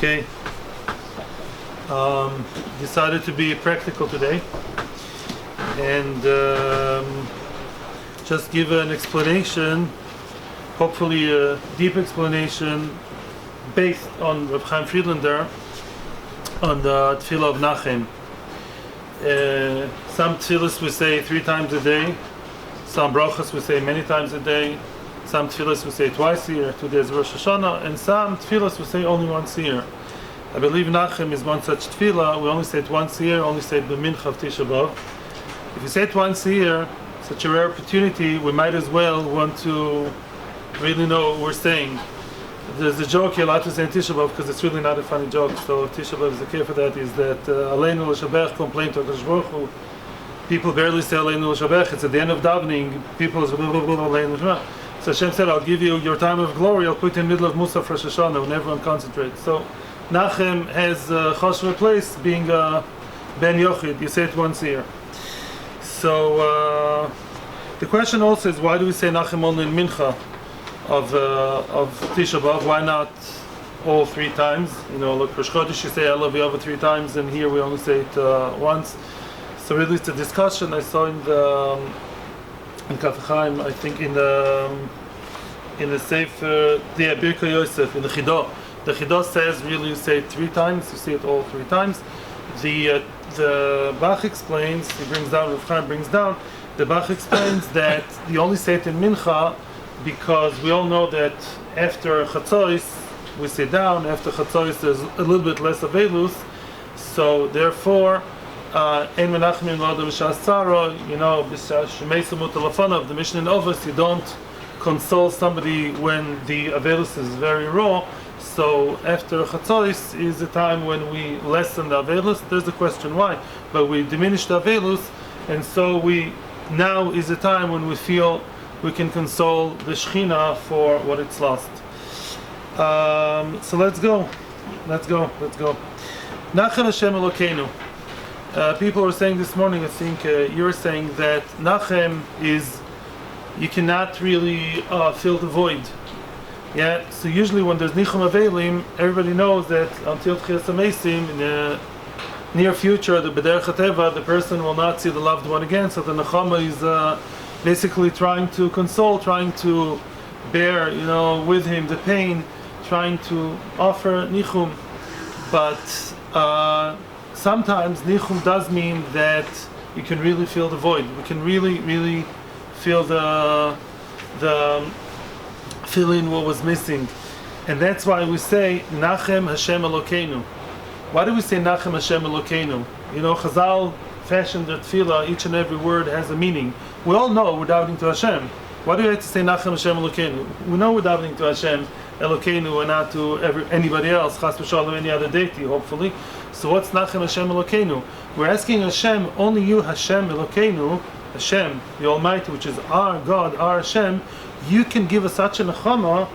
Okay. Decided to be practical today and just give an explanation, hopefully a deep explanation based on Rabbi Chaim Friedlander on the Tefillah of Nacheim. Some tefillahs we say 3 times a day, some brachas we say many times a day, some tefillahs we say twice a year, 2 days of Rosh Hashanah, and some tefillahs we say only once a year. I believe Nacheim is one such tefillah. We only say it once a year, only say it b'mincha of Tisha. If you say it once a year, such a rare opportunity, we might as well want to really know what we're saying. There's a joke you're allowed to say in Tisha because it's really not a funny joke. So Tisha is the care for that is that Aleinu l'shabech complaint to Hakadosh Baruch Hu. People barely say Aleinu l'shabech. It's at the end of davening. People say Aleinu l'shabech. So Hashem said, I'll give you your time of glory. I'll put you in the middle of Musaf Rosh Hashanah when everyone concentrates. So Nacheim has a chashuv place being Ben Yochid. You say it once a year. So the question also is, why do we say Nacheim only in Mincha of Tisha B'Av? Why not all 3 times? You know, look, Rosh Chodesh you say Elav Yava 3 times, and here we only say it once. So really, it's a discussion I saw in Chaim, I think in the Sefer Birka Yosef in the Chidah. The Chidah says really you say it 3 times. You say it all 3 times. The Bach explains. He brings down. Rav Chaim brings down. The Bach explains that you only say it in Mincha because we all know that after Chatzos we sit down. After Chatzos there's a little bit less Avelus. So therefore, Ein Menachmin L'Adam B'Shas Tzara. You know, Shemei Samut Telefonav. The Mishnah in Ahavas, you don't console somebody when the Avelus is very raw. So after Chatzos is a time when we lessen the Avelus. There's a question why, but we diminish the Avelus, and so now is a time when we feel we can console the Shechina for what it's lost. So let's go. Nacheim Hashem Elokeinu. People were saying this morning, I think you were saying that Nacheim is, you cannot really fill the void. Yeah, so usually when there's Nichum Avelim, everybody knows that until Tchias HaMeisim, in the near future, the B'derech HaTeva, the person will not see the loved one again. So the Nechama is basically trying to console, trying to bear, with him the pain, trying to offer Nichum. But sometimes Nichum does mean that you can really feel the void. We can really, really feel the fill in what was missing, and that's why we say Nacheim Hashem Elokeinu. Why do we say Nacheim Hashem Elokeinu? Chazal fashioned the tefillah. Each and every word has a meaning. We all know we're davening to Hashem. Why do we have to say Nacheim Hashem Elokeinu? We know we're davening to Hashem Elokeinu and not to anybody else. Chas v'shalom, any other deity, hopefully. So what's Nacheim Hashem Elokeinu? We're asking Hashem, only you, Hashem Elokeinu, Hashem, the Almighty, which is our God, our Hashem. You can give us such a nechama,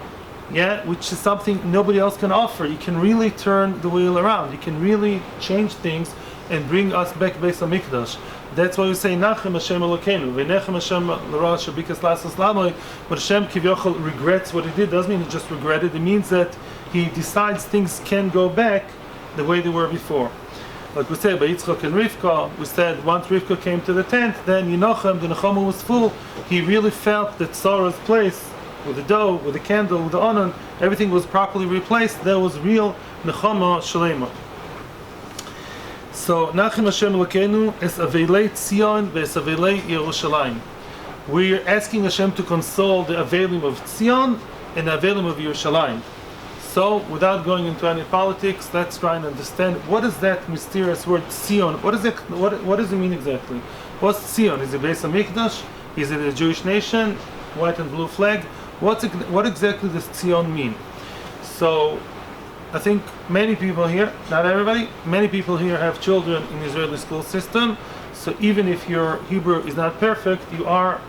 which is something nobody else can offer. You can really turn the wheel around. You can really change things and bring us back Beis HaMikdash. That's why we say Nacheim Hashem Elokeinu. V'nechem Hashem l'Rosh bikas lasas lamoi. But Hashem kivyochel regrets what he did. Doesn't mean he just regretted. It means that he decides things can go back the way they were before. Like we said by Yitzchak and Rivka, we said once Rivka came to the tent, then Yinochem, the Nechama was full. He really felt that Sarah's place, with the dough, with the candle, with the onan, everything was properly replaced. There was real Nechama Shalema. So Nacheim Hashem Elokeinu es Avelei Tzion ve'es Avelei Yerushalayim. We're asking Hashem to console the Avelim of Tzion and the Avelim of Yerushalayim. So, without going into any politics, let's try and understand what is that mysterious word Tzion. What does it mean exactly? What's Tzion? Is it Beis HaMikdash? Is it a Jewish nation? White and blue flag? What exactly does Tzion mean? So, I think many people here, not everybody, many people here have children in the Israeli school system. So even if your Hebrew is not perfect, you are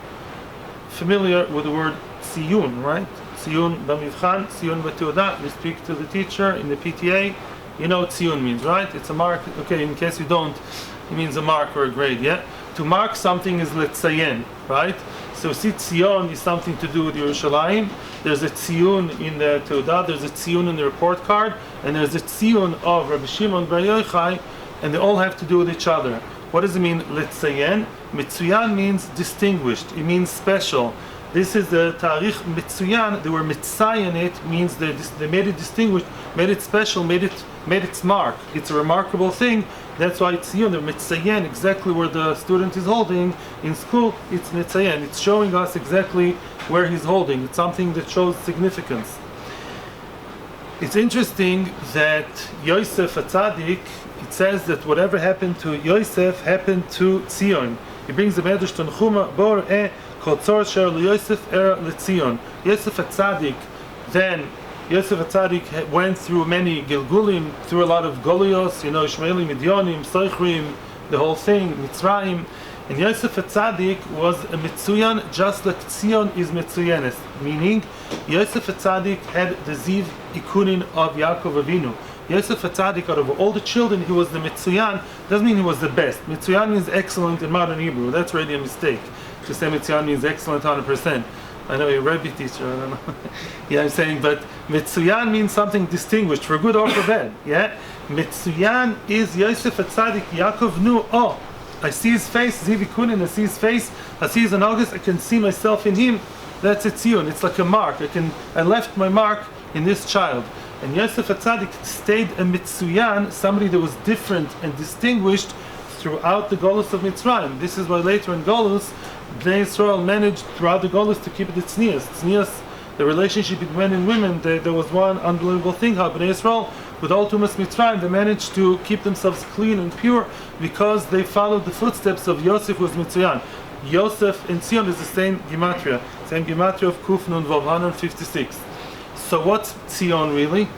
familiar with the word Tziyun, right? Tziyun b'mivchan, Tziyun b'tu'adah. You speak to the teacher in the PTA, you know what Tziyun means, right? It's a mark. Okay, in case you don't, it means a mark or a grade, yeah? To mark something is letzayen, right? So see, Tzion is something to do with Yerushalayim. There's a Tziyun in the Teudah, there's a Tziyun in the report card, and there's a Tziyun of Rabbi Shimon Bar Yochai, and they all have to do with each other. What does it mean, Letzayen? Mitzuyan means distinguished, it means special. This is the Tarikh Mitzuyan, they were Mitzayen it, means they made it distinguished, made it special, made its mark. It's a remarkable thing. That's why it's Tziyun, the Mitzayen, exactly where the student is holding in school, it's Mitzayen. It's showing us exactly where he's holding. It's something that shows significance. It's interesting that Yosef HaTzadik, it says that whatever happened to Yosef happened to Tzion. He brings the Medrash to Nechuma, Bor Kol Tzor Sher Yosef Era LeTzion. Yosef HaTzadik, then Yosef HaTzadik went through many Gilgulim, through a lot of Golios, Ishmaelim, Midyanim, Soichrim, the whole thing, Mitzrayim. And Yosef HaTzadik was a Mitzuyan, just like Tzion is Mitzuyanes. Meaning, Yosef HaTzadik had the Ziv Ikunin of Yaakov Avinu. Yosef HaTzadik, out of all the children, he was the Mitzuyan. Doesn't mean he was the best. Mitzuyan means excellent in modern Hebrew. That's really a mistake. To say Mitzuyan means excellent 100%. I know you're a Rebbe teacher, I don't know. Yeah, I'm saying, but Mitzuyan means something distinguished, for good or for bad. Yeah? Mitzuyan is Yosef HaTzadik. Yaakov knew, oh, I see his face, Ziv Ikunin, I see his face, I see his anagas, I can see myself in him. That's a tziyun. It's like a mark. I left my mark in this child. And Yosef HaTzadik stayed a Mitzuyan, somebody that was different and distinguished throughout the Golus of Mitzrayim. This is why later in Golus, Bnei Yisrael managed throughout the Golus to keep it tznius. Tznius, the relationship between men and women, there was one unbelievable thing how Bnei Yisrael, with all Tumas Mitzrayim, they managed to keep themselves clean and pure because they followed the footsteps of Yosef, who was Mitzuyan. Yosef in Tzion is the same gematria of Kuf Nun Vav, 156. So what's Tzion really?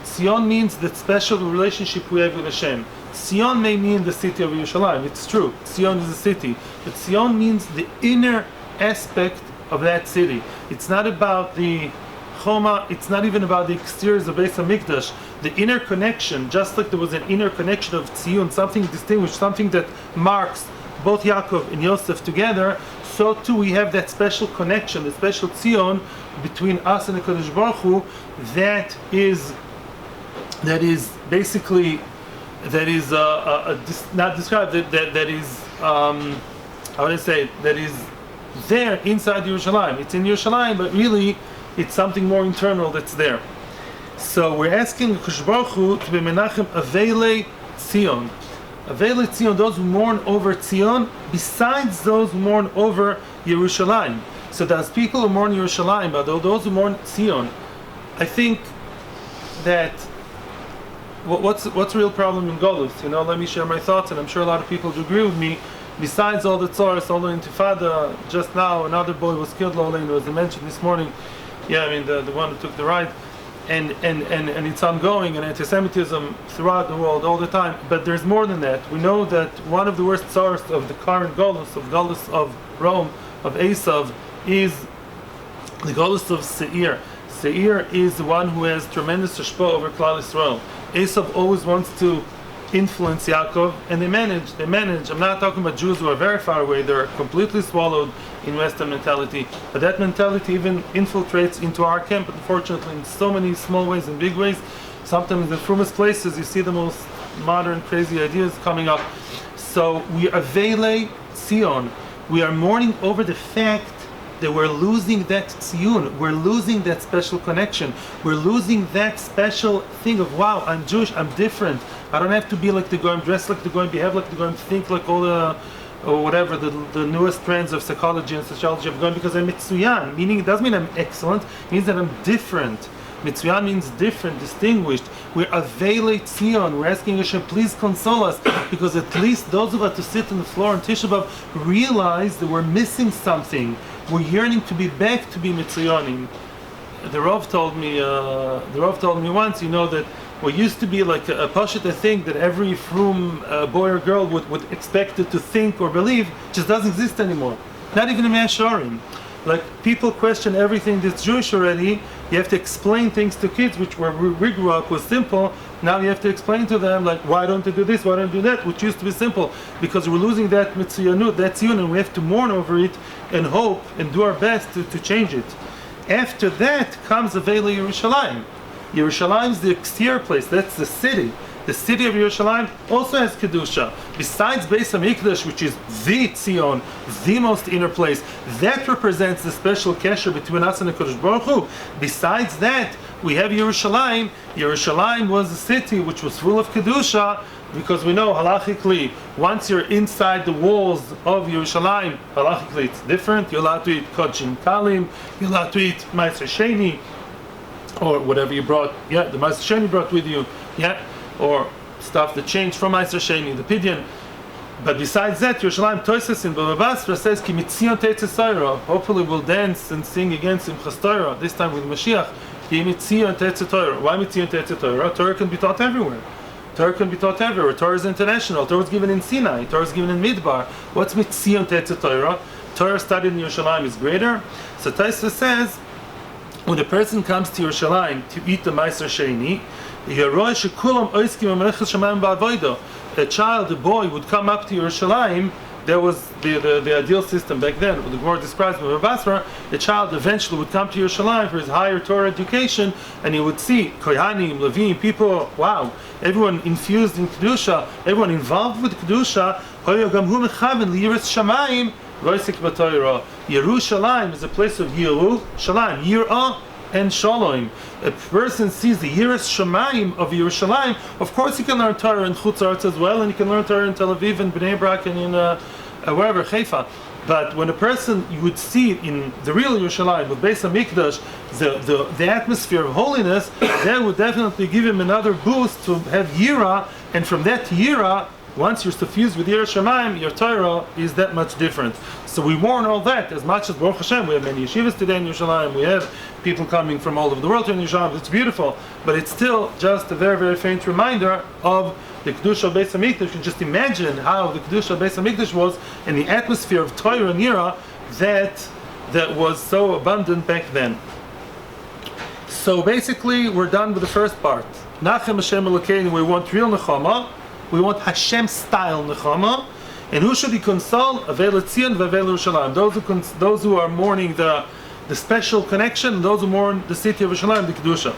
Tzion means that special relationship we have with Hashem. Tzion may mean the city of Yerushalayim. It's true. Tzion is a city. But Tzion means the inner aspect of that city. It's not about the Choma, it's not even about the exteriors of Beis HaMikdash. The inner connection, just like there was an inner connection of Tzion, something distinguished, something that marks both Yaakov and Yosef together, so too we have that special connection, the special Tzion between us and the Kadosh Baruch Hu, that is basically, not described, that is, how would I say, that is there inside Yerushalayim. It's in Yerushalayim, but really it's something more internal that's there. So we're asking Kadosh Baruch Hu to be Menachem Avelei Tzion. Avelei Tzion, those who mourn over Tzion, besides those who mourn over Yerushalayim. So there's people who mourn Yerushalayim, but those who mourn Tzion, I think that what's the real problem in Golus? Let me share my thoughts, and I'm sure a lot of people would agree with me. Besides all the tzoros, all the intifada, just now another boy was killed, as I mentioned this morning. Yeah, I mean the one who took the ride, and it's ongoing, and anti-Semitism throughout the world all the time. But there's more than that. We know that one of the worst tzoros of the current Golus of Rome, of Esav, is the Golus of Seir. Seir is the one who has tremendous hashpah over Klal Yisrael. Esav always wants to influence Yaakov, and they manage. I'm not talking about Jews who are very far away, they're completely swallowed in Western mentality, but that mentality even infiltrates into our camp, unfortunately, in so many small ways and big ways. Sometimes in the frumest places you see the most modern crazy ideas coming up. So we are Velei Tzion. We are mourning over the fact that we're losing that tziyun, we're losing that special connection, we're losing that special thing of, wow, I'm Jewish, I'm different, I don't have to be like the Goyim, dress like the Goyim, behave like the Goyim, think like all the, or whatever, the newest trends of psychology and sociology of Goyim, because I'm Mitzuyan, meaning it doesn't mean I'm excellent, it means that I'm different. Mitzuyan means different, distinguished. We're Avelei Tzion. We're asking Hashem, please console us, because at least those of us who sit on the floor in Tisha B'Av realize that we're missing something. We're yearning to be back to be Mitzuyanim. The Rav told me once, that what used to be like a pashut thing that every frum boy or girl would expect it to think or believe, just doesn't exist anymore. Not even in Me'asharim. Like, people question everything that's Jewish already. You have to explain things to kids, which where we grew up was simple. Now you have to explain to them, like, why don't they do this, why don't they do that, which used to be simple, because we're losing that mitzvah, that tziyun, and we have to mourn over it and hope and do our best to change it. After that comes Avela Yerushalayim. Yerushalayim is the exterior place, that's the city. The city of Yerushalayim also has Kedusha. Besides Beis HaMikdash, which is the Tzion, the most inner place, that represents the special kesher between us and the Kodesh Baruch Hu. Besides that, we have Yerushalayim. Yerushalayim was a city which was full of Kedusha, because we know halachically, once you're inside the walls of Yerushalayim, halachically it's different. You're allowed to eat Kodshim Kalim, you're allowed to eat Ma'aser Sheni, or whatever you brought, the Ma'aser Sheni brought with you, or stuff that changed from Ma'aser Sheni, the Pidyon. But besides that, Yerushalayim Toises in Bava Basra says, Ki mitzion teitze Torah. Hopefully we'll dance and sing again Simchas Torah, this time with Mashiach. Ki mitzion teitze Torah. Why mitzion teitze Torah? Torah can be taught everywhere. Torah can be taught everywhere. Torah is international. Torah is given in Sinai. Torah is given in Midbar. What's mitzion teitze Torah? Torah studied in Yerushalayim is greater. So Taisa says, when a person comes to Yerushalayim to eat the Ma'aser Sheni, a child, a boy, would come up to Yerushalayim. That was the ideal system back then. The Gemara describes in Basra, the child eventually would come to Yerushalayim for his higher Torah education, and he would see Kohanim, Levim, people, wow, everyone infused in Kedusha, everyone involved with Kedusha. Yerushalayim is a place of Yiru, Shalayim, Yirah, and Shalom. A person sees the Yiras Shamayim of Yerushalayim. Of course, he can learn Torah in Chutz Aretz as well, and he can learn Torah in Tel Aviv and Bnei Brak and in wherever, Haifa. But when a person, you would see in the real Yerushalayim, with Beis HaMikdash, the atmosphere of holiness, that would definitely give him another boost to have Yira, and from that Yira, once you're suffused with Yiras Shamayim, your Torah is that much different. So we warn all that, as much as Baruch Hashem, we have many yeshivas today in Yerushalayim, we have people coming from all over the world to Yerushalayim, it's beautiful, but it's still just a very, very faint reminder of the Kedusha of Beis HaMikdash. You can just imagine how the Kedusha of Beis HaMikdash was, and the atmosphere of Torah and Yira that was so abundant back then. So basically, we're done with the first part. Nacheim Hashem Elokeinu, we want real Nechama, we want Hashem-style Nechama, and who should he console? Avela Tzion v'Avela Yerushalayim. Those who are mourning the special connection, those who mourn the city of Yerushalayim, the Kedusha.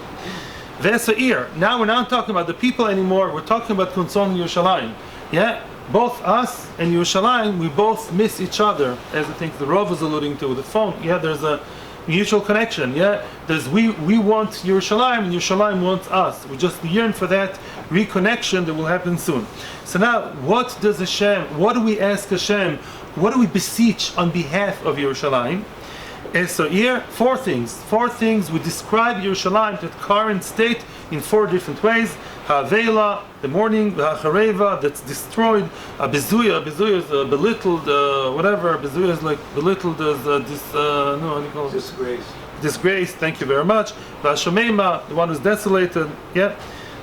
V'Esa'ir. Now we're not talking about the people anymore. We're talking about consoling Yerushalayim. Both us and Yerushalayim, we both miss each other, as I think the Rav was alluding to with the phone. There's a mutual connection. There's we want Yerushalayim, and Yerushalayim wants us. We just yearn for that reconnection that will happen soon. So now, what do we ask Hashem? What do we beseech on behalf of Yerushalayim? And so here, four things we describe Yerushalayim, that current state, in four different ways. Ha'avela, the mourning, ha'chareva, that's destroyed, bezuya is belittled, whatever, bezuya is like belittled as how do you call it? Disgrace, thank you very much. Ha'shamema, the one who's desolated,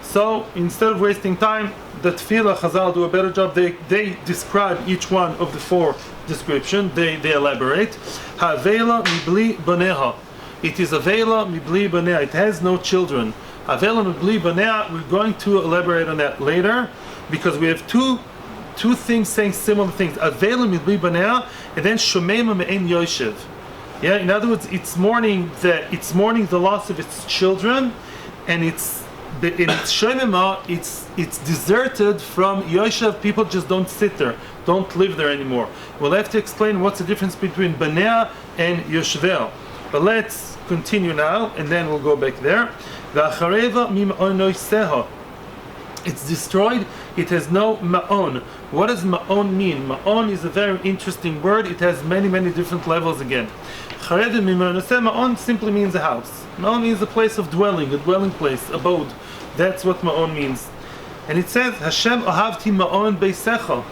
So, instead of wasting time, the Tefillah Chazal do a better job. They describe each one of the four descriptions. They elaborate. Ha'avela mibli baneha. It is avela mibli baneha. It has no children. Avela mibli baneha. We're going to elaborate on that later, because we have two things saying similar things. Avela mibli baneha, and then shomeima me'en yoshev. In other words, it's mourning the loss of its children, and it's Shemema, it's deserted from Yoshev. People just don't sit there, don't live there anymore. We'll have to explain what's the difference between Banea and Yoshvel. But let's continue now, and then we'll go back there. It's destroyed, it has no ma'on. What does ma'on mean? Ma'on is a very interesting word. It has many, many different levels again. Ma'on simply means a house. Ma'on means a place of dwelling, a dwelling place, abode. That's what ma'on means. And it says, Hashem ahavti ma'on beisecha.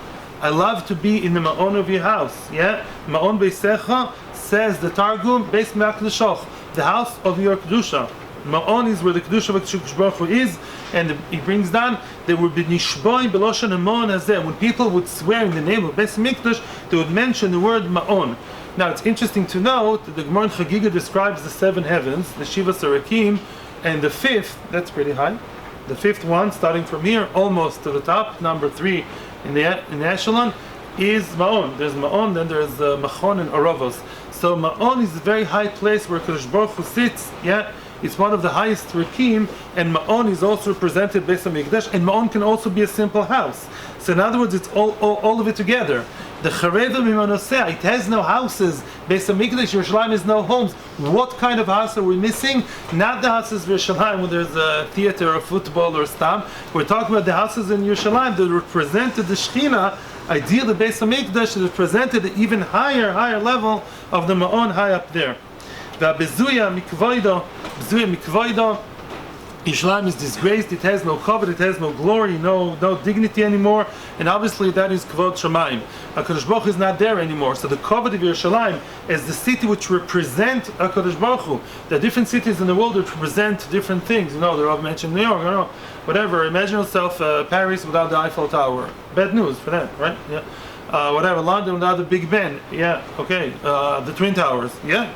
I love to be in the ma'on of your house. Ma'on beisecha, says the Targum, Beis Me'akdushoch, the house of your Kedusha. Ma'on is where the Kedusha of Kodesh Baruch Hu is, and he brings down, they would be nishboi beloshan Ma'on hazeh. When people would swear in the name of Beis Mikdash, they would mention the word Ma'on. Now it's interesting to note that the Gemara in Chagiga describes the seven heavens, the Shiva Sarakim, and the fifth, that's pretty high, The fifth one, starting from here, almost to the top, number 3 in the echelon, is Ma'on. There's Ma'on, then there's Machon and Ahavas. So Ma'on is a very high place where Kadosh Baruch Hu sits. Yeah, it's one of the highest Rikim, and Ma'on is also represented Beis HaMikdash, and Ma'on can also be a simple house. So in other words, it's all of it together. The Chareva Mimanosea, it has no houses. Beis HaMikdash, Yerushalayim is no homes. What kind of house are we missing? Not the houses in Yerushalayim where there's a theater or football or stam. We're talking about the houses in Yerushalayim that represented the Shechina. Ideally, Beis HaMikdash represented the even higher level of the Ma'on high up there. The Bezuya Mikvoido, Yerushalayim is disgraced, it has no covet, it has no glory, no dignity anymore, and obviously that is Kvod Shamayim. HaKadosh Baruch Hu is not there anymore, so the covet of Yerushalayim is the city which represent HaKadosh Baruch Hu. There are different cities in the world that represent different things, the Rav mentioned New York, whatever, imagine yourself Paris without the Eiffel Tower, bad news for them, right? Yeah. Whatever, London without the Big Ben, yeah, okay, the Twin Towers, yeah.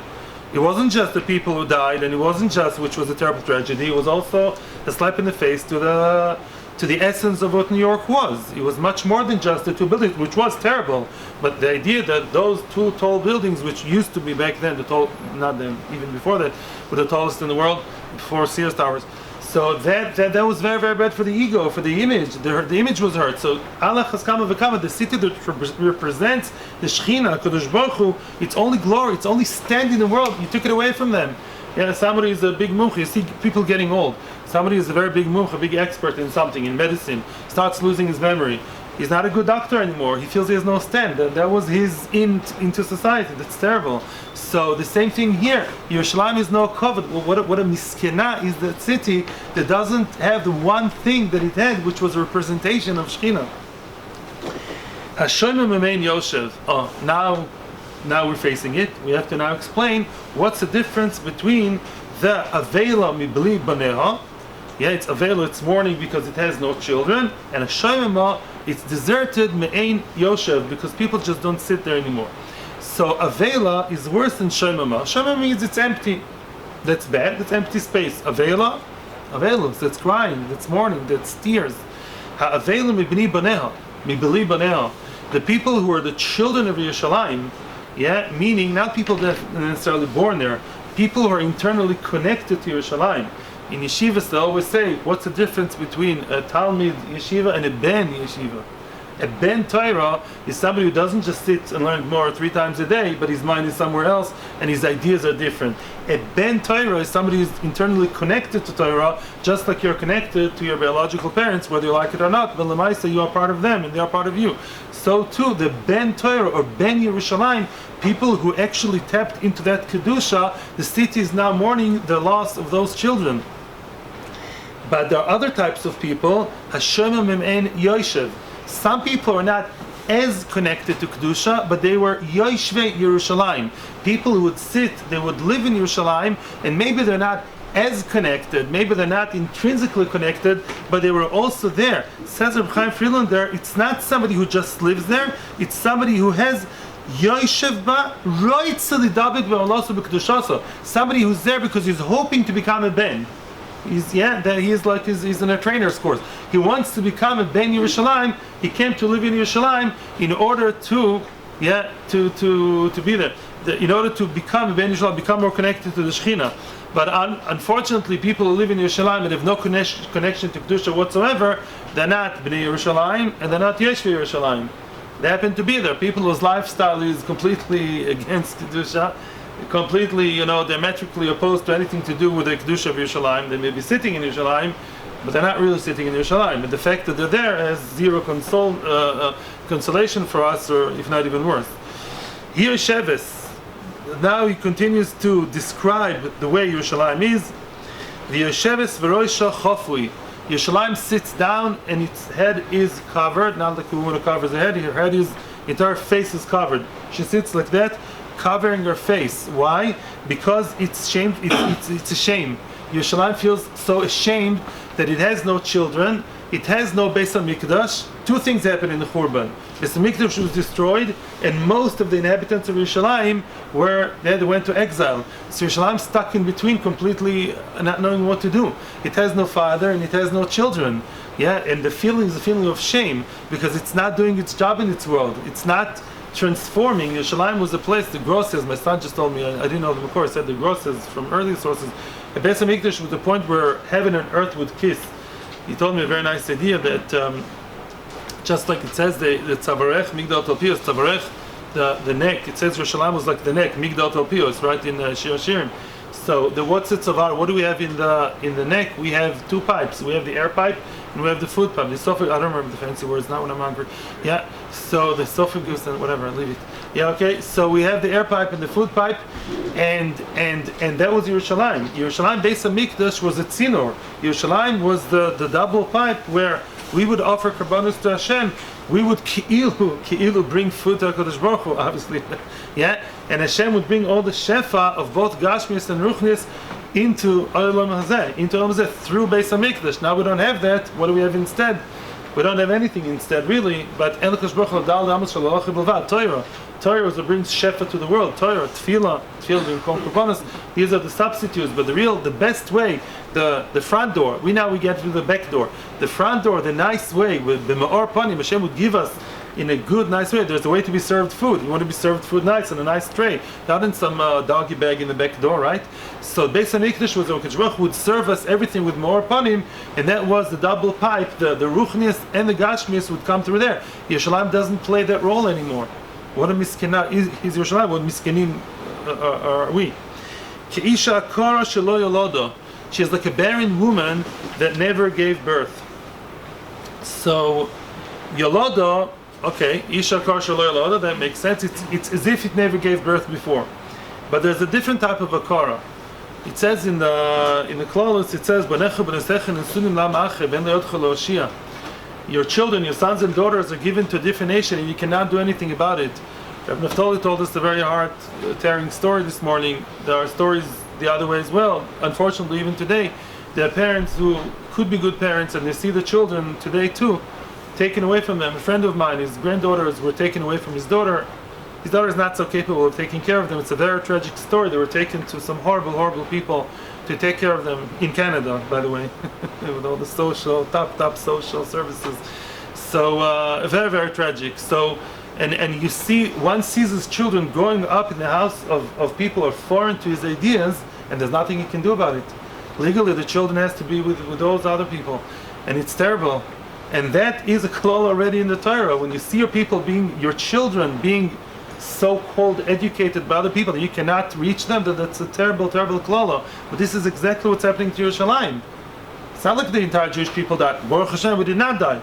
It wasn't just the people who died, and it wasn't just, which was a terrible tragedy, it was also a slap in the face to the essence of what New York was. It was much more than just the 2 buildings, which was terrible, but the idea that those 2 tall buildings, which used to be back then, even before that, were the tallest in the world, 4 Sears Towers. So that was very, very bad for the ego, for the image. The image was hurt. So Allah Chaskama V'Kama, the city that represents the Shechina, Kadosh Baruch Hu, its only glory, its only stand in the world, you took it away from them. Yeah, somebody is a big mumch. You see people getting old. Somebody is a very big mumch, a big expert in something, in medicine, starts losing his memory. He's not a good doctor anymore. He feels he has no stand. That was his into society. That's terrible. So the same thing here. Yerushalayim is no covet. Well, what a miskena is that city that doesn't have the one thing that it had, which was a representation of Shechina. Hashomer Memein Yoshev. Now we're facing it. We have to now explain what's the difference between the Avela Mibli Baneha. Yeah, it's Avela, it's mourning because it has no children, and a Shoymema, it's deserted Me'ein Yoshev, because people just don't sit there anymore. So Avela is worse than Shoymema. Shoymema means it's empty. That's bad, that's empty space. Avela, that's crying, that's mourning, that's tears. Ha'avela Mibni Baneha, Mibli Baneha. The people who are the children of Yerushalayim, yeah, meaning not people that are necessarily born there, people who are internally connected to Yerushalayim. In yeshivas, they always say, what's the difference between a Talmid yeshiva and a Ben yeshiva? A Ben Torah is somebody who doesn't just sit and learn more 3 times a day, but his mind is somewhere else and his ideas are different. A Ben Torah is somebody who's internally connected to Torah, just like you're connected to your biological parents, whether you like it or not. But Lemaisa, you are part of them and they are part of you. So too, the Ben Torah or Ben Yerushalayim, people who actually tapped into that Kedusha, the city is now mourning the loss of those children. But there are other types of people, Hashem Mem'en Yoshev. Some people are not as connected to Kedusha, but they were Yoshve Yerushalayim. People who would sit, they would live in Yerushalayim, and maybe they're not as connected, maybe they're not intrinsically connected, but they were also there. Says Rabbi Chaim Friedlander, it's not somebody who just lives there, it's somebody who has Yoshev ba roitze lidabek ve'olosu b'kedushaso. Somebody who's there because he's hoping to become a Ben. He's in a trainer's course. He wants to become a Ben Yerushalayim. He came to live in Yerushalayim in order to be there. In order to become a Ben Yerushalayim, become more connected to the Shechina. But unfortunately, people who live in Yerushalayim and have no connection to Kedusha whatsoever, they're not Bnei Yerushalayim and they're not Yeshvei Yerushalayim. They happen to be there. People whose lifestyle is completely against Kedusha, completely, diametrically opposed to anything to do with the Kedusha of Yerushalayim. They may be sitting in Yerushalayim, but they're not really sitting in Yerushalayim. But the fact that they're there has zero consolation for us, or if not even worse. Here Sheves. Now he continues to describe the way Yerushalayim is. The Yosheves v'roisha chofui. Yerushalayim sits down and its head is covered. Not like a woman who covers her head is, entire face is covered. She sits like that, covering her face. Why? Because it's shame. It's a shame. Yerushalayim feels so ashamed that it has no children. it has no Beis HaMikdash. Two things happened in the Churban. Beis HaMikdash was destroyed, and most of the inhabitants of Yerushalayim they went to exile. So Yerushalayim stuck in between, completely not knowing what to do. It has no father and it has no children. Yeah, and the feeling is a feeling of shame because it's not doing its job in its world. It's not transforming. Yerushalayim was a place, the grosses, my son just told me, I didn't know them before, I said the grosses from early sources. The Beis HaMikdash was the point where heaven and earth would kiss. He told me a very nice idea that just like it says the Tzavarech, Migdal Talpios, Tzavarech, the neck, it says Yerushalayim was like the neck, Migdal Talpios, right in Shiur Shiurim. So the what's the Tzavar, what do we have in the neck? We have two pipes. We have the air pipe and we have the food pipe. The esophagus, I don't remember the fancy words, not when I'm hungry. Yeah, so the esophagus and whatever, leave it. Yeah, okay, so we have the air pipe and the food pipe, and that was Yerushalayim. Yerushalayim, Beis HaMikdash was a tzinor. Yerushalayim was the double pipe where we would offer karbanos to Hashem. We would ki'ilu bring food to HaKadosh Baruch Hu, obviously. Yeah, and Hashem would bring all the shefa of both Gashmius and Ruchnius into Olam Hazeh, through Beis HaMikdash. Now we don't have that. What do we have instead? We don't have anything instead, really. But El HaKadosh Baruch Hu dal damos shel halacha b'lvad, Torah. Torah is what brings shefa to the world. Torah, tefillah being called karbanos. These are the substitutes. But the best way, the front door. We get through the back door. The front door, the nice way, with the ma'or panim, Hashem would give us in a good, nice way. There's a way to be served food. You want to be served food nice on a nice tray, not in some doggy bag in the back door, right? So Beis HaMikdash was HaKadosh Baruch Hu would serve us everything with more panim, and that was the double pipe. The Ruchnius and the Gashmius would come through there. Yerushalayim doesn't play that role anymore. What a miskina is Yerushalayim? What miskinim are we? Ke'isha kara shelo yolodo. She is like a barren woman that never gave birth. So Yolodo, okay, Isha kar shelo yolodo, that makes sense. It's as if it never gave birth before. But there's a different type of akara. It says in the Kollel, it says Banecha b'nesechen nesunim la'ma'ache ben le'yodcha lo'oshia. Your children, your sons and daughters are given to a different nation and you cannot do anything about it. Rabbi Naftali told us a very heart-tearing story this morning. There are stories the other way as well. Unfortunately, even today, there are parents who could be good parents and they see the children today too taken away from them. A friend of mine, his granddaughters were taken away from his daughter. His daughter is not so capable of taking care of them. It's a very tragic story. They were taken to some horrible people to take care of them in Canada, by the way, with all the top social services. So very tragic. So and you see, one sees his children growing up in the house of people who are foreign to his ideas, and there's nothing he can do about it. Legally, the children has to be with those other people, and it's terrible. And that is a klal already in the Torah. When you see your children being so-called educated by other people, and you cannot reach them, that's a terrible klal. But this is exactly what's happening to Yerushalayim. It's not like the entire Jewish people died. Baruch Hashem, we did not die.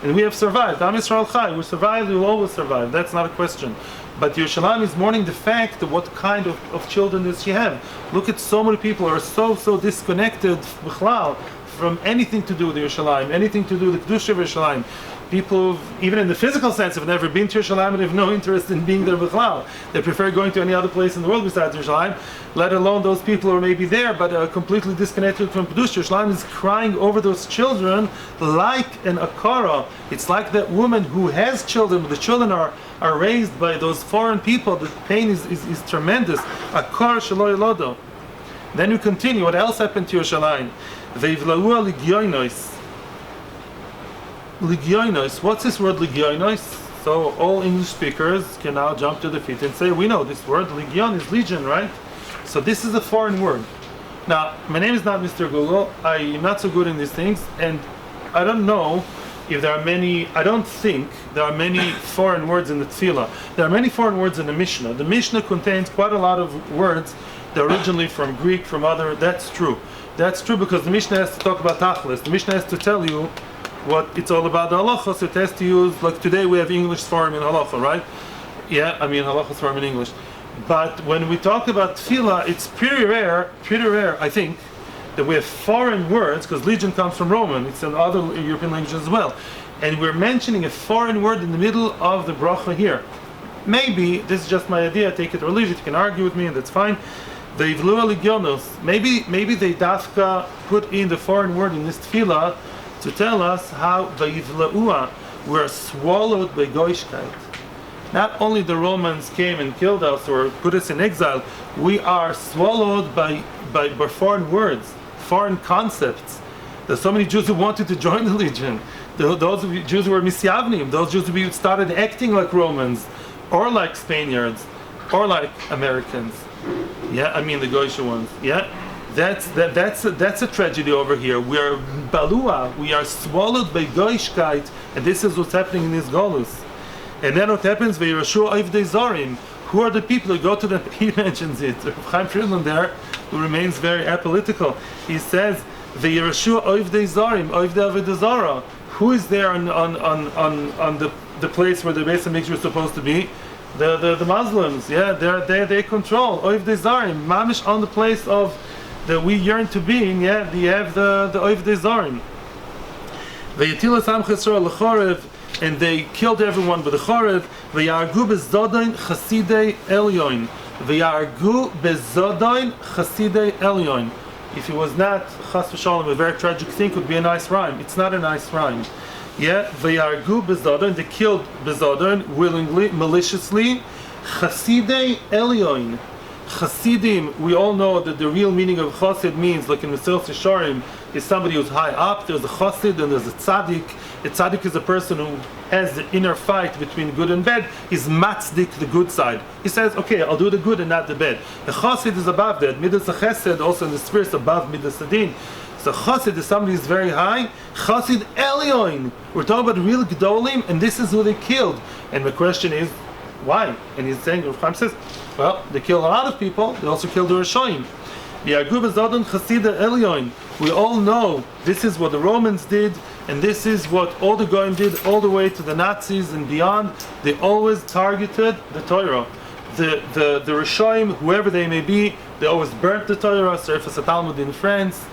And we have survived. Am Yisrael Chai, we survived, we will always survive. That's not a question. But Yerushalayim is mourning the fact of what kind of children does she have. Look at so many people who are so disconnected from anything to do with Yerushalayim, anything to do with the Kedusha of Yerushalayim. People, even in the physical sense, have never been to Yerushalayim and have no interest in being there b'chlal. They prefer going to any other place in the world besides Yerushalayim, let alone those people who are maybe there but are completely disconnected from Kedusha. Yerushalayim is crying over those children like an akara. It's like that woman who has children, but the children are raised by those foreign people. The pain is tremendous. Akara shelo yolodo. Then we continue. What else happened to Yerushalayim? Veivlau ligyonos. Ligyonos. What's this word ligyonos? So all English speakers can now jump to the feet and say, we know this word. Ligyon is legion, right? So this is a foreign word. Now, my name is not Mr. Google. I am not so good in these things, and I don't know if there are many. I don't think there are many foreign words in the Tefillah. There are many foreign words in the Mishnah. The Mishnah contains quite a lot of words that are originally from Greek, from other. That's true. That's true because the Mishnah has to talk about Tachlis. The Mishnah has to tell you what it's all about, the halacha, so it has to use, like today we have English form in halacha, right? Yeah, I mean halacha form in English. But when we talk about tefillah, it's pretty rare, I think, that we have foreign words, because legion comes from Roman, it's in other European languages as well. And we're mentioning a foreign word in the middle of the bracha here. Maybe, this is just my idea, take it or leave it, you can argue with me, and that's fine. Maybe they dafka put in the foreign word in this tefillah to tell us how Vayivla'ua were swallowed by Goishkeit. Not only the Romans came and killed us or put us in exile, we are swallowed by foreign words, foreign concepts. There's so many Jews who wanted to join the Legion. Those Jews who were Misyavnim, those Jews who started acting like Romans, or like Spaniards, or like Americans. Yeah, I mean the Goyish ones. Yeah, that's a tragedy over here. We are balua, we are swallowed by Goyishkeit, and this is what's happening in this Golus. And then what happens? V'yirashu oivdei zarim. Who are the people who go to them? He mentions it. Chaim Friedlander, who remains very apolitical, he says, "V'yirashu oivdei zarim, oivdei avodah zara." Who is there on the place where the Beis Hamikdash was supposed to be? The Muslims. Yeah, they control oivdei zarim, mamish on the place of that we yearn to be. Yeah, they have the oivdei zarim. V'yatilas am chesra lechorev. And they killed everyone with the Chorev. V'yargu bezodain chasidei elyon. V'yargu bezodain chasidei elyon. If it was not chas v'shalom, a very tragic thing, it would be a nice rhyme. It's not a nice rhyme. Yeah, v'yargu bezodain. They killed bezodain willingly, maliciously. Chasidei elyon. Chasidim, we all know that the real meaning of Chassid means, like in Mesilas Yesharim, is somebody who's high up. There's a Chassid and there's a Tzaddik. A Tzaddik is a person who has the inner fight between good and bad. He's matzdik, the good side. He says, okay, I'll do the good and not the bad. A Chassid is above that. Midas Chesed, also in the spirit, above Midas Adin. So Chassid is somebody who's very high. Chassid Elyon. We're talking about real Gdolim, and this is who they killed. And the question is, why? And he's saying, Rav Chaim says, well, they killed a lot of people. They also killed the Rishonim. We all know this is what the Romans did, and this is what all the Goyim did, all the way to the Nazis and beyond. They always targeted the Torah. The Rishonim, whoever they may be, they always burnt the Torah. Surface Talmud in France,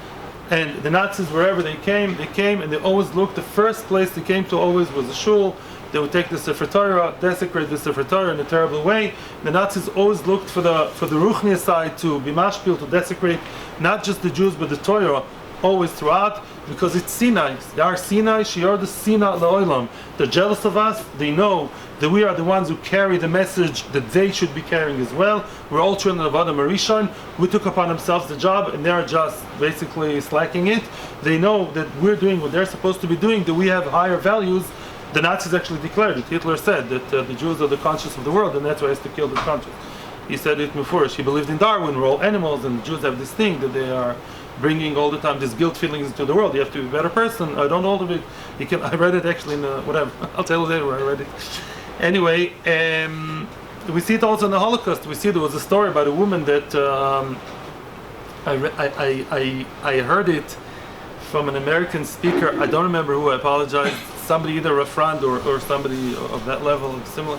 and the Nazis, wherever they came, and they always looked. The first place they came to always was the shul. They would take the Sefer Torah, desecrate the Sefer Torah in a terrible way. The Nazis always looked for the Ruchniya side to be mashpil, to desecrate not just the Jews but the Torah, always throughout, because it's Sinai. They are Sinai, Shiur the Sinai la'olam. They're jealous of us. They know that we are the ones who carry the message that they should be carrying as well. We're all children of Adam Arishon. We took upon themselves the job, and they're just basically slacking it. They know that we're doing what they're supposed to be doing, that we have higher values. The Nazis actually declared it. Hitler said that the Jews are the conscience of the world, and that's why he has to kill the conscience. He said it before. He believed in Darwin. We're all animals, and Jews have this thing that they are bringing all the time this guilt feelings into the world. You have to be a better person. I don't know all of it. I read it actually in whatever. I'll tell you later where I read it. Anyway, we see it also in the Holocaust. We see there was a story about a woman that I heard it from an American speaker. I don't remember who. I apologize. Somebody, either a friend or somebody of that level, similar.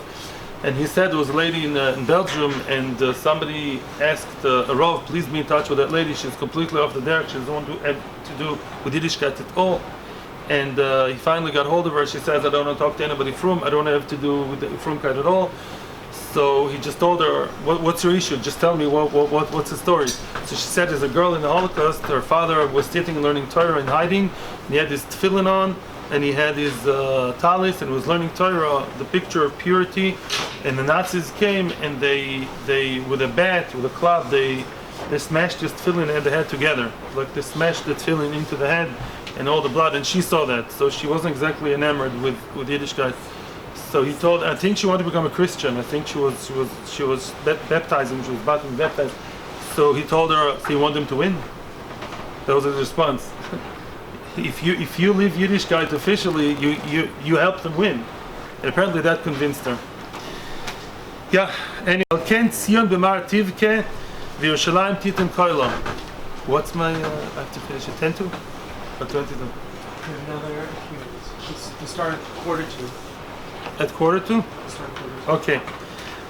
And he said there was a lady in Belgium, and somebody asked a Rav, please be in touch with that lady. She's completely off the derech. She doesn't want to do with Yiddishkeit at all. And he finally got hold of her. She says, I don't want to talk to anybody from. I don't have to do with the Frumkeit at all. So he just told her, what's your issue? Just tell me what's the story. So she said, there's a girl in the Holocaust. Her father was sitting and learning Torah and hiding. And he had his tefillin on, and he had his talis, and was learning Torah, the picture of purity. And the Nazis came, and they with a bat, with a club, they smashed his tefillin and the head together. Like they smashed the tefillin into the head and all the blood. And she saw that, so she wasn't exactly enamored with Yiddishkeit. So he told, I think she wanted to become a Christian. I think she was baptizing. She was about to be baptized. So he told her, so you want him to win? That was his response. If you leave Yiddishkeit officially, you help them win. And apparently that convinced her. Yeah. Anyway, Ken Tzion b'mar tivke v'Yerushalayim titin kollel. What's my? I have to finish at 10 to or 22. Another. We start at 1:45. At 1:45? Okay.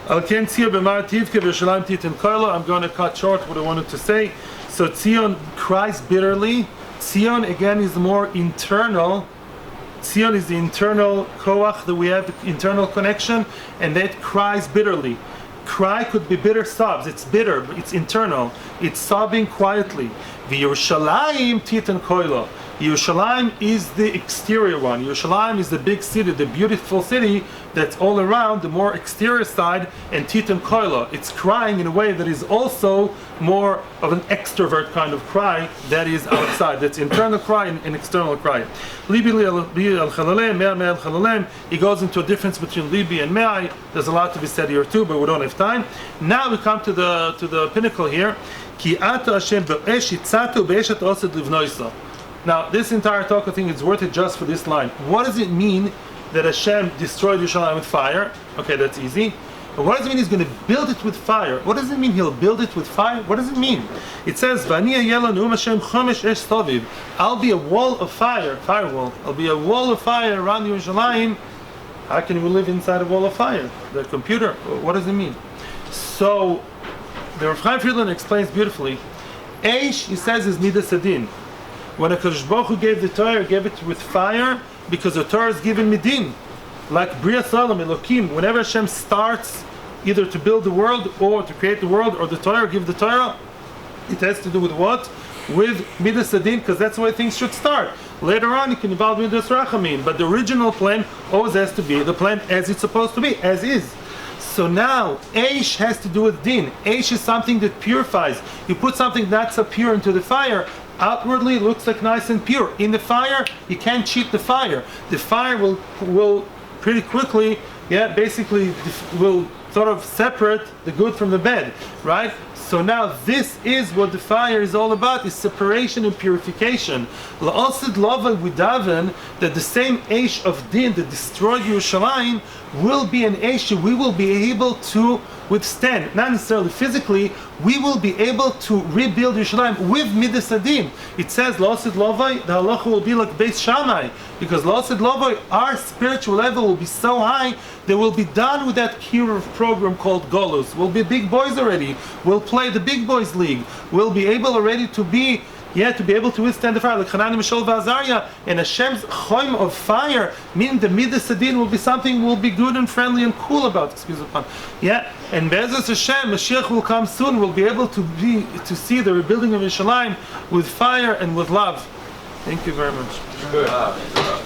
Al ken Tzion b'mar tivke v'Yerushalayim titin kollel. I'm going to cut short what I wanted to say. So Tzion cries bitterly. Tzion again is more internal. Tzion is the internal koach that we have, the internal connection, and that cries bitterly. Cry could be bitter sobs. It's bitter. It's internal. It's sobbing quietly. V'Yerushalayim titan koilo. Yerushalayim is the exterior one. Yerushalayim is the big city, the beautiful city that's all around, the more exterior side, and titan koilo. It's crying in a way that is also more of an extrovert kind of cry that is outside. That's internal cry and external cry. Libi al chalalem, me'ai al chalalem. He goes into a difference between libi and me'ai. There's a lot to be said here too, but we don't have time. Now we come to the pinnacle here. Ki ata Hashem be'esh yitzatu be'esh at osed livnoisa. Now, this entire talk, I think, is worth it just for this line. What does it mean that Hashem destroyed Yerushalayim with fire? Okay, that's easy. But what does it mean He's going to build it with fire? What does it mean He'll build it with fire? What does it mean? It says, "V'ani ayela nu'um Hashem chomesh esh stoviv." I'll be a wall of fire, firewall. I'll be a wall of fire around Yerushalayim. How can we live inside a wall of fire? The computer. What does it mean? So, the Chaim Friedlander explains beautifully. Eish, he says, is midas adin. When HaKadosh Baruch Hu gave the Torah, he gave it with fire because the Torah is given midin. Like Bria Salam, Elokim, whenever Hashem starts either to build the world or to create the world or the Torah, give the Torah, it has to do with what? With Midas Adin, because that's the way things should start. Later on, you can involve Midas Rachamim, but the original plan always has to be the plan as it's supposed to be, as is. So now, Eish has to do with Din. Eish is something that purifies. You put something not so pure into the fire, outwardly it looks like nice and pure. In the fire, you can't cheat the fire. The fire will pretty quickly, basically will sort of separate the good from the bad, right? So now this is what the fire is all about, is separation and purification. La'asid lava widaven, that the same Eish of Din that destroyed Yerushalayim will be an Eish that we will be able to withstand. Not necessarily physically, we will be able to rebuild Yerushalayim with Midas Adin. It says, La'asid lavai, the halacha will be like Beis Shammai, because La'asid lavai, our spiritual level will be so high that we'll be done with that Shiur program called Golus. We'll be big boys already. We'll play the big boys league. We'll be able already to be able to withstand the fire, like Hanan, Mishal, V'Azariah, and Hashem's Chaim of fire, meaning the Midas Adin will be something we'll be good and friendly and cool about. And Be'ezus Hashem, Mashiach will come soon. We'll be able to see the rebuilding of Yerushalayim with fire and with love. Thank you very much. Good.